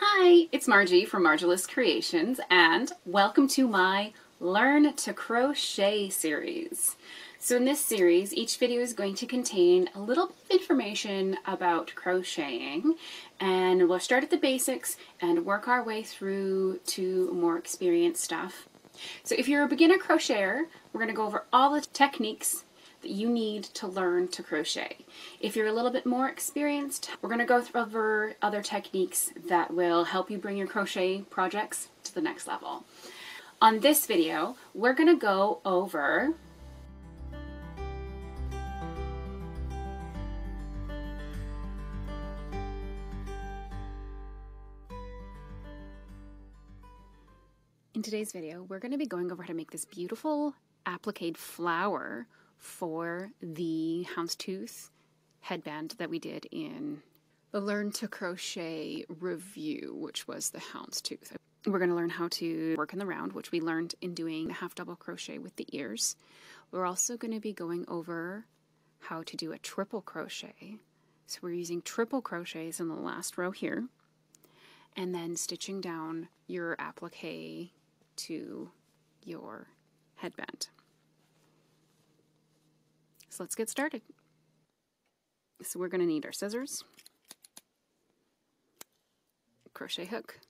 Hi, it's Margie from Marjielous Creations, and welcome to my Learn to Crochet series. So in this series, each video is going to contain a little bit of information about crocheting, and we'll start at the basics and work our way through to more experienced stuff. So if you're a beginner crocheter, we're going to go over all the techniques that you need to learn to crochet. If you're a little bit more experienced, we're going to go over other techniques that will help you bring your crochet projects to the next level. On this video, we're going to go over In today's video, we're going to be going over how to make this beautiful applique flower for the Hounds-tooth headband that we did in the Learn to Crochet review, which was the Hounds-tooth. We're going to learn how to work in the round, which we learned in doing the half double crochet with the ears. We're also going to be going over how to do a triple crochet. So we're using triple crochets in the last row here, and then stitching down your applique to your headband. So let's get started. So we're going to need our scissors, crochet hook.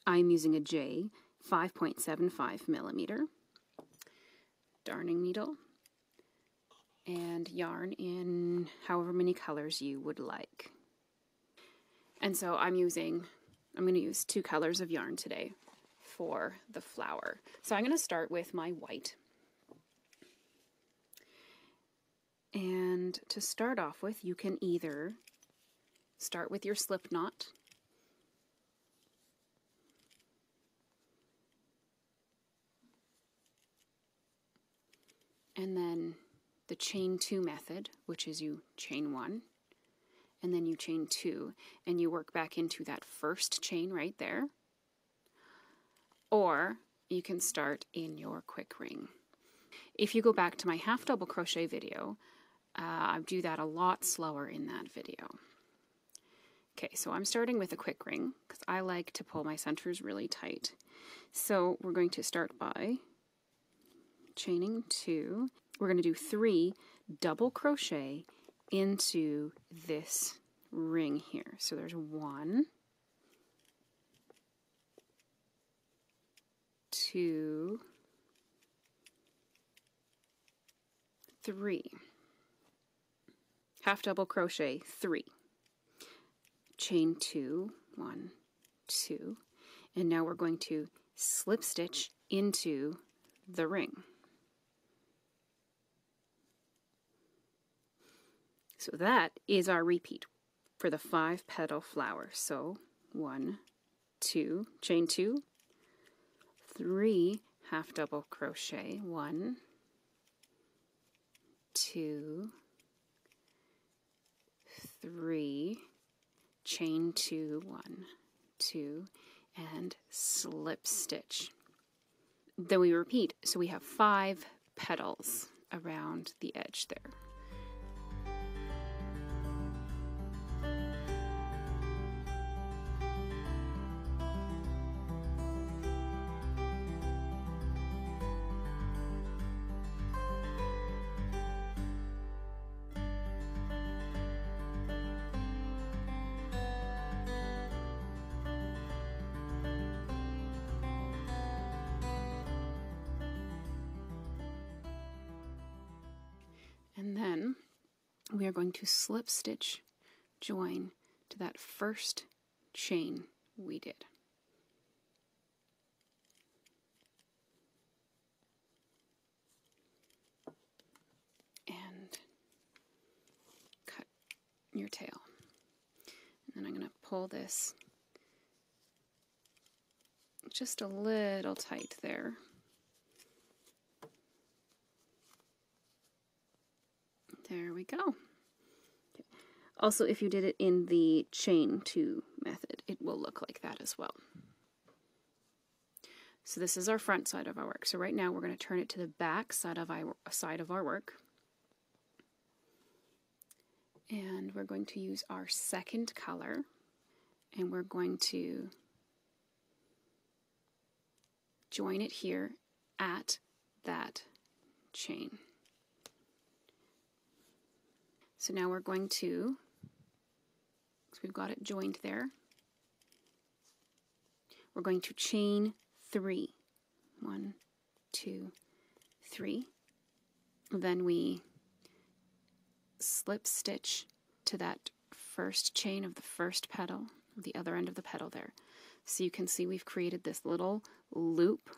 I'm using a J 5.75 millimeter, darning needle, and yarn in however many colors you would like. And so I'm going to use 2 colors of yarn today for the flower. So I'm going to start with my white. And to start off with, you can either start with your slip knot, and then the chain 2 method, which is you chain 1, and then you chain 2, and you work back into that first chain right there. Or you can start in your quick ring. If you go back to my half double crochet video, I do that a lot slower in that video. Okay, so I'm starting with a quick ring because I like to pull my centers really tight. So we're going to start by chaining 2. We're going to do 3 double crochet into this ring here. So there's 1, 2, 3. Half double crochet 3, chain 2, 1, 2, and now we're going to slip stitch into the ring. So that is our repeat for the 5 petal flower. So 1, 2, chain 2, 3 half double crochet, 1, 2, 3, chain 2, 1, 2, and slip stitch. Then we repeat, so we have 5 petals around the edge there. And then we are going to slip stitch join to that first chain we did. And cut your tail. And then I'm going to pull this just a little tight there. There we go. Okay. Also, if you did it in the chain 2 method, it will look like that as well. So this is our front side of our work. So right now we're going to turn it to the back side of our work. And we're going to use our second color, and we're going to join it here at that chain. So now we're going to, so we've got it joined there, we're going to chain 3. 1, 2, 3. Then we slip stitch to that first chain of the first petal, the other end of the petal there. So you can see we've created this little loop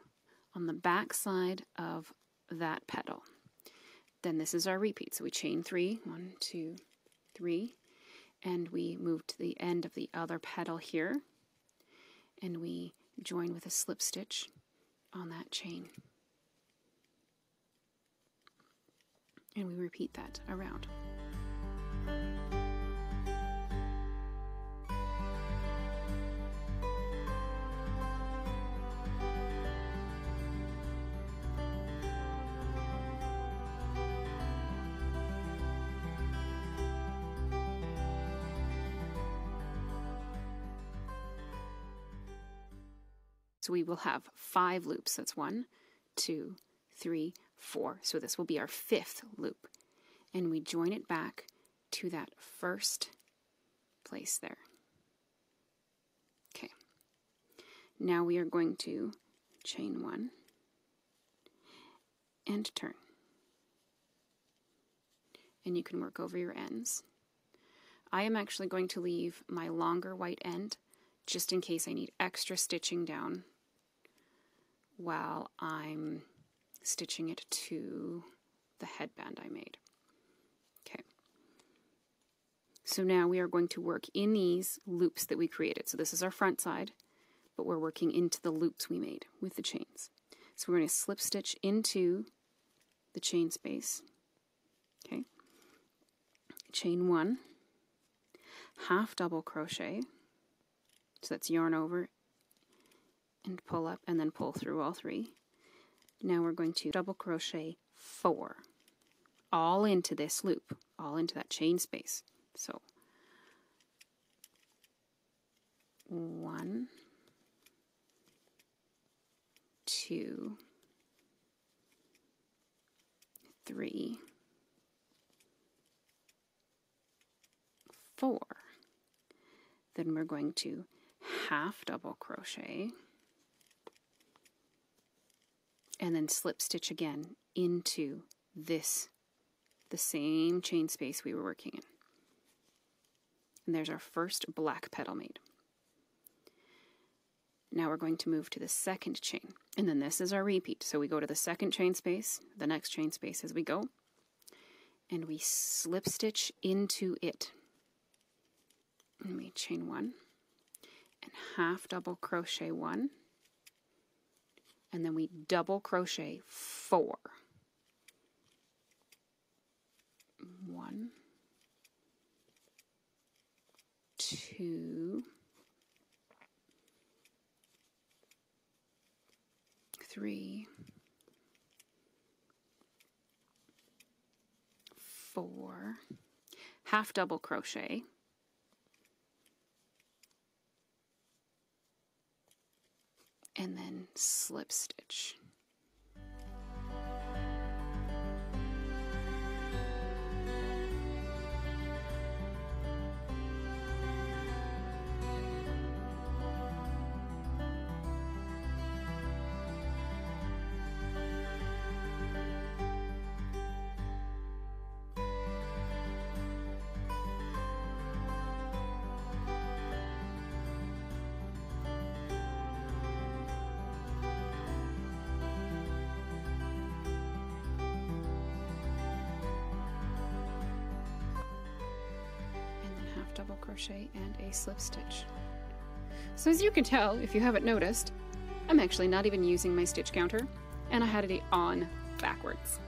on the back side of that petal. Then this is our repeat. So we chain 3, 1, 2, 3, and we move to the end of the other petal here, and we join with a slip stitch on that chain. And we repeat that around. So we will have 5 loops. That's 1, 2, 3, 4. So this will be our 5th loop. And we join it back to that first place there. Okay. Now we are going to chain 1 and turn. And you can work over your ends. I am actually going to leave my longer white end just in case I need extra stitching down while I'm stitching it to the headband I made. Okay. So now we are going to work in these loops that we created. So this is our front side, but we're working into the loops we made with the chains. So we're going to slip stitch into the chain space. Okay. Chain 1, half double crochet. So that's yarn over and pull up and then pull through all 3. Now we're going to double crochet 4 all into this loop, all into that chain space. So 1, 2, 3, 4. Then we're going to half double crochet and then slip stitch again into this, the same chain space we were working in. And there's our first black petal made. Now we're going to move to the second chain, and then this is our repeat. So we go to the second chain space, the next chain space as we go, and we slip stitch into it. And we chain 1 and half double crochet 1, and then we double crochet 4. 1, 2, 3, 4, half double crochet, and then slip stitch. Double crochet and a slip stitch. So as you can tell, if you haven't noticed, I'm actually not even using my stitch counter, and I had it on backwards.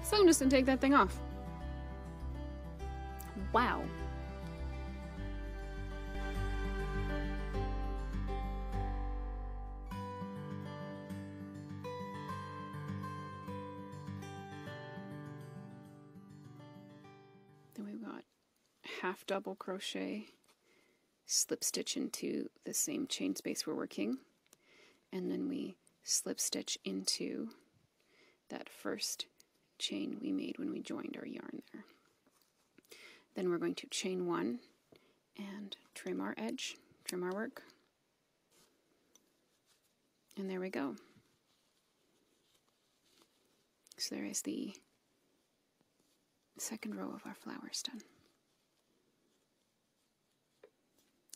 So I'm just going to take that thing off. Wow. Then we've got half double crochet, slip stitch into the same chain space we're working, and then we slip stitch into that first chain we made when we joined our yarn there. Then we're going to chain 1 and trim our edge, trim our work. And there we go. So there is the second row of our flowers done.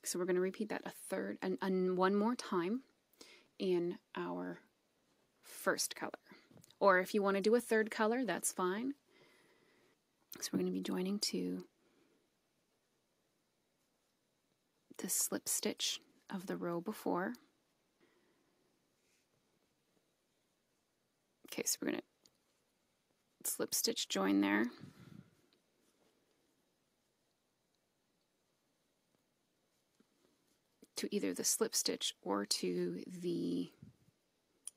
So we're going to repeat that a third and one more time in our first color. Or if you want to do a third color, that's fine. So we're going to be joining to the slip stitch of the row before. Okay, so we're going to slip stitch join there. To either the slip stitch or to the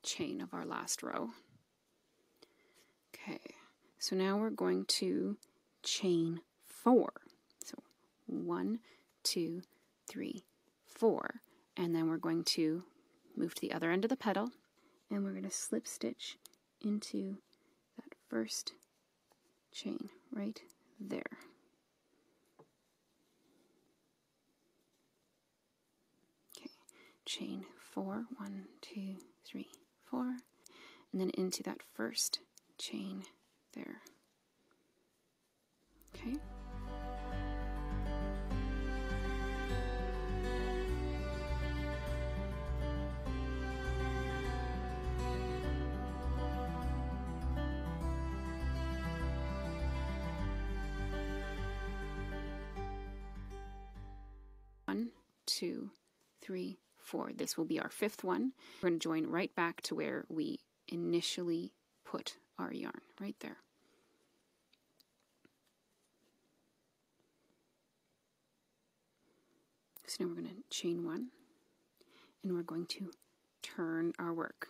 chain of our last row. Okay, so now we're going to chain 4. So 1, 2, 3, 4, and then we're going to move to the other end of the petal, and we're going to slip stitch into that first chain right there. Okay, chain 4, 1, 2, 3, 4, and then into that first chain there. Okay. One, 2, 3, 4. This will be our 5th one. We're going to join right back to where we initially put our yarn, right there. So now we're going to chain 1, and we're going to turn our work.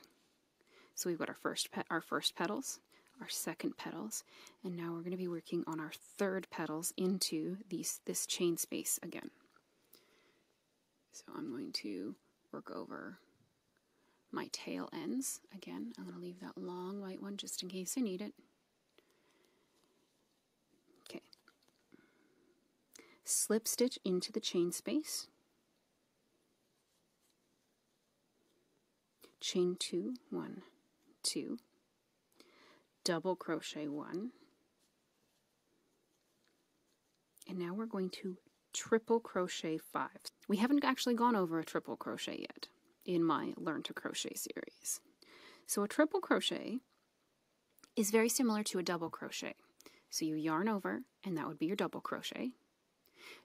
So we've got our first petals, our second petals, and now we're going to be working on our third petals into this chain space again. So I'm going to work over my tail ends again. I'm going to leave that long white one just in case I need it. Okay. Slip stitch into the chain space. Chain 2, 1, 2. Double crochet 1. And now we're going to triple crochet 5. We haven't actually gone over a triple crochet yet in my Learn to Crochet series. So a triple crochet is very similar to a double crochet. So you yarn over, and that would be your double crochet.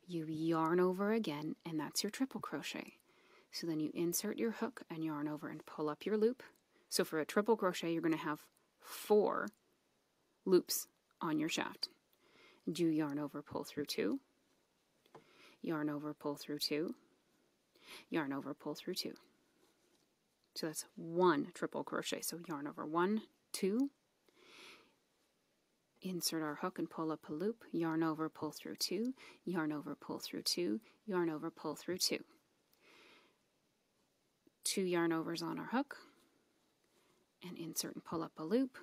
You yarn over again, and that's your triple crochet. So then you insert your hook and yarn over and pull up your loop. So for a triple crochet, you're going to have 4 loops on your shaft. Do yarn over, pull through 2, yarn over, pull through 2, yarn over, pull through 2. So that's 1 triple crochet. So yarn over 1, 2, insert our hook and pull up a loop, yarn over, pull through 2, yarn over, pull through 2, yarn over, pull through 2. 2 yarn overs on our hook, and insert and pull up a loop,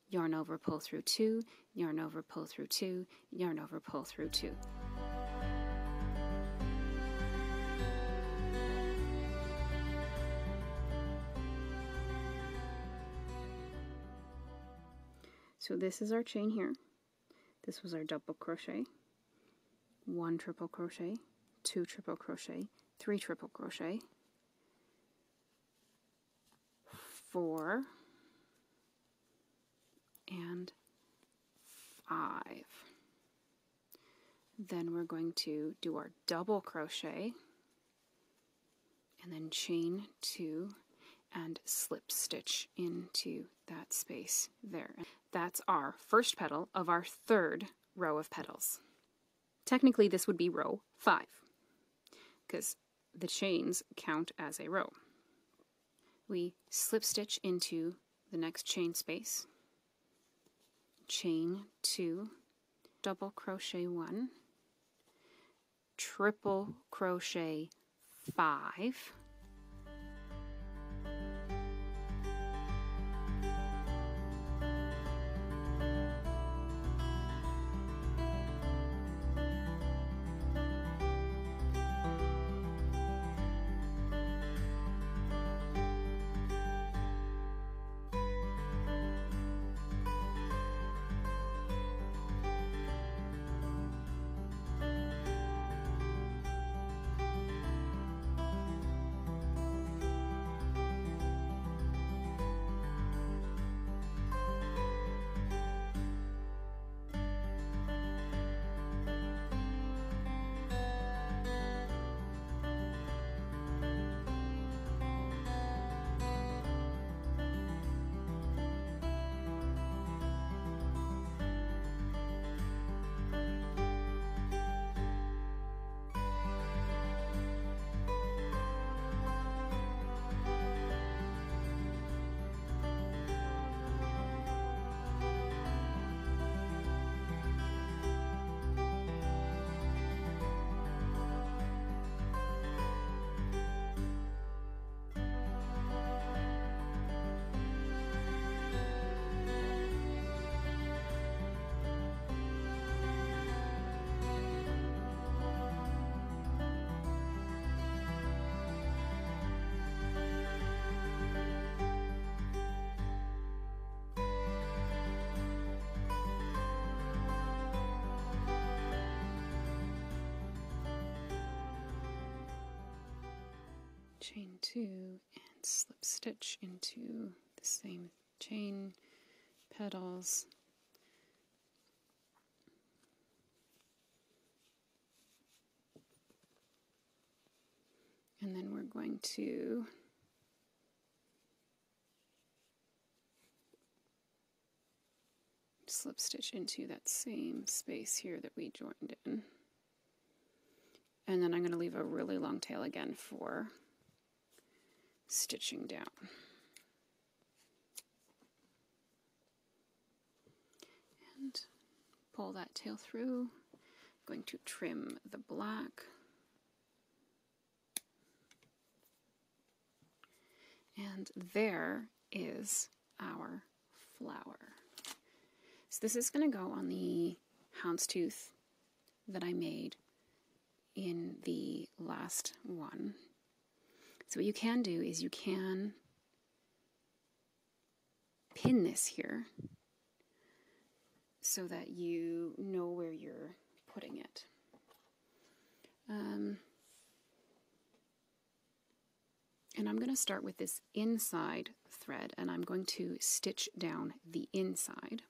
yarn over, pull through 2, yarn over, pull through 2, yarn over, pull through 2. So this is our chain here. This was our double crochet, 1 triple crochet, 2 triple crochet, 3 triple crochet, 4, and 5. Then we're going to do our double crochet, and then chain 2 and slip stitch into that space there. That's our first petal of our third row of petals. Technically this would be row 5 because the chains count as a row. We slip stitch into the next chain space, chain 2, double crochet 1, triple crochet 5, chain 2 and slip stitch into the same chain petals. And then we're going to slip stitch into that same space here that we joined in. And then I'm going to leave a really long tail again for stitching down. And pull that tail through. I'm going to trim the black. And there is our flower. So this is going to go on the houndstooth that I made in the last one. So what you can do is you can pin this here so that you know where you're putting it. And I'm going to start with this inside thread, and I'm going to stitch down the inside.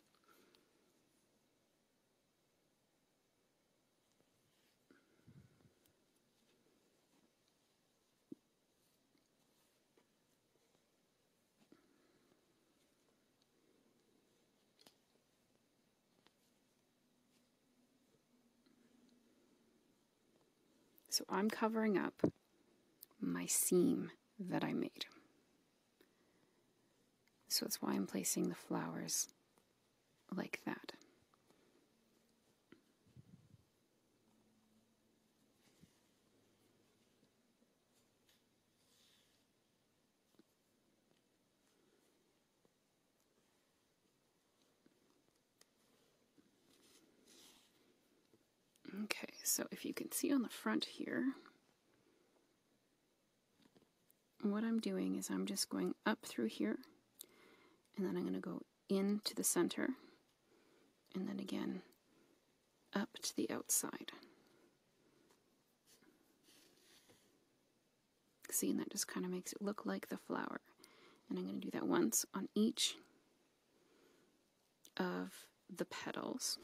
So I'm covering up my seam that I made. So that's why I'm placing the flowers like that. Okay, so if you can see on the front here, what I'm doing is I'm just going up through here, and then I'm going to go into the center, and then again up to the outside. See, and that just kind of makes it look like the flower. And I'm going to do that once on each of the petals.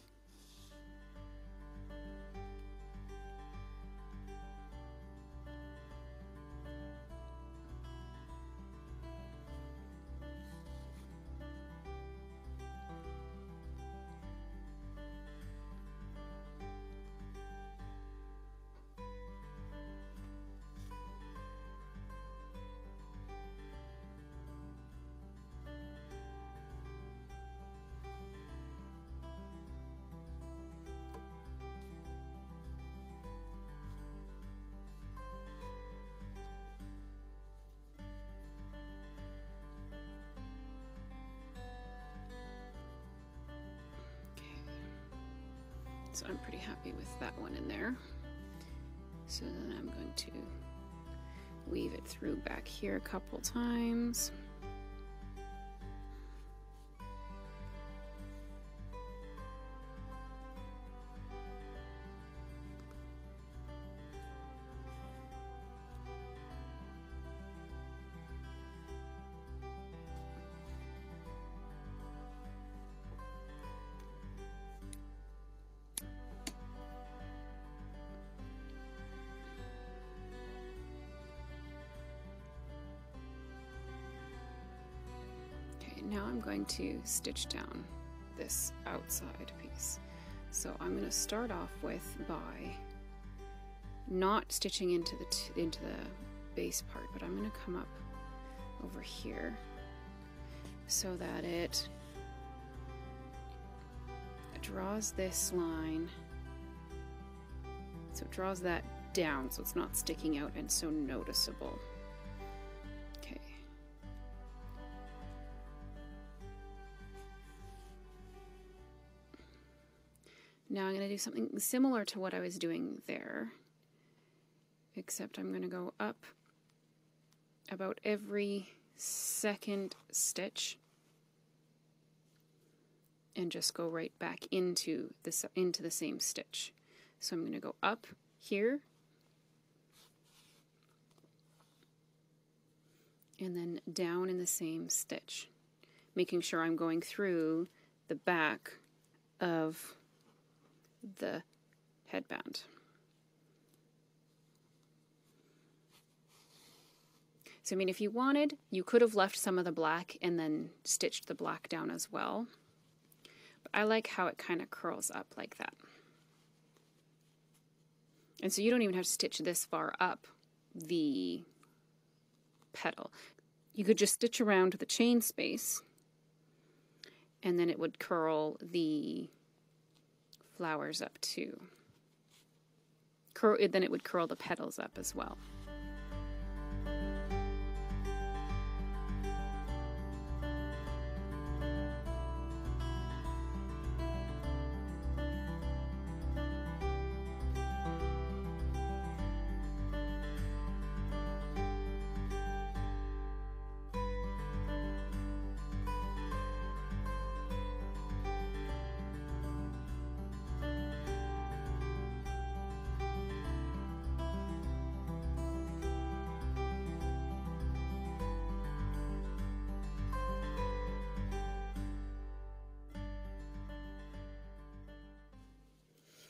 So I'm pretty happy with that one in there. So then I'm going to weave it through back here a couple times. Now I'm going to stitch down this outside piece. So I'm going to start off with by not stitching into the base part, but I'm going to come up over here so that it draws this line. So it draws that down so it's not sticking out and so noticeable. Now I'm going to do something similar to what I was doing there, except I'm going to go up about every second stitch and just go right back into the same stitch. So I'm going to go up here, and then down in the same stitch, making sure I'm going through the back of the headband. So I mean, if you wanted, you could have left some of the black and then stitched the black down as well. But I like how it kind of curls up like that. And so you don't even have to stitch this far up the petal. You could just stitch around the chain space, and then it would curl the flowers up too. Then it would curl the petals up as well.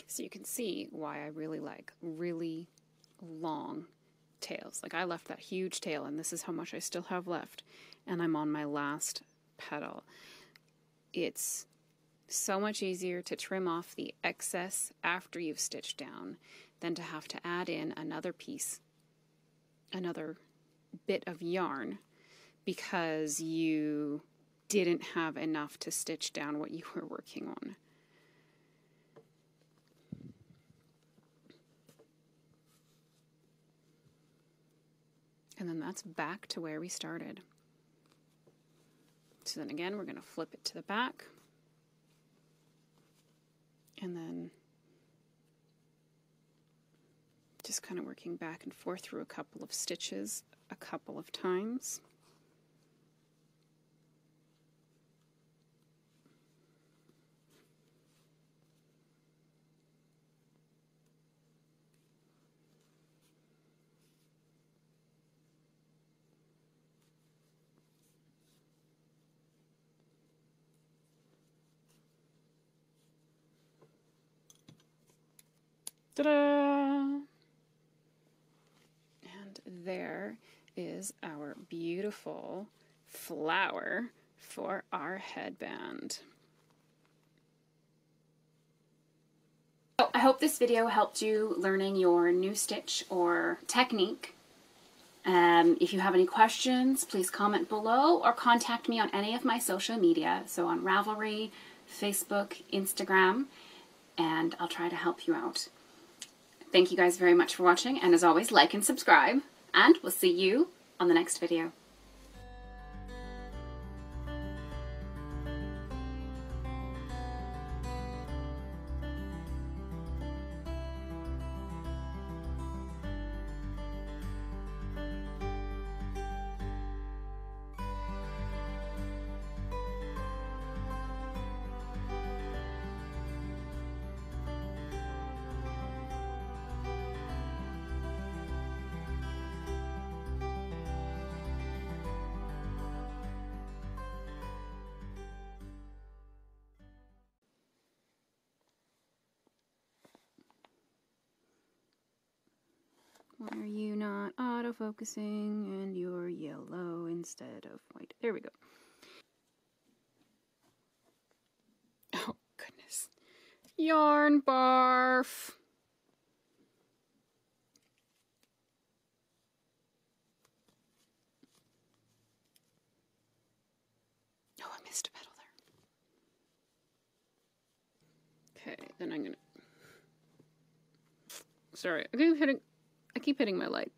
So you can see why I really like really long tails. Like I left that huge tail, and this is how much I still have left, and I'm on my last petal. It's so much easier to trim off the excess after you've stitched down than to have to add in another piece, another bit of yarn, because you didn't have enough to stitch down what you were working on. And then that's back to where we started. So then again, we're going to flip it to the back. And then just kind of working back and forth through a couple of stitches a couple of times. Ta-da! And there is our beautiful flower for our headband. So I hope this video helped you learning your new stitch or technique. If you have any questions, please comment below or contact me on any of my social media. So on Ravelry, Facebook, Instagram, and I'll try to help you out. Thank you guys very much for watching, and as always, like and subscribe, and we'll see you on the next video. Why are you not autofocusing and you're yellow instead of white? There we go. Oh, goodness. Yarn barf. Oh, I missed a petal there. Okay, then I'm gonna... Sorry, I keep hitting my light.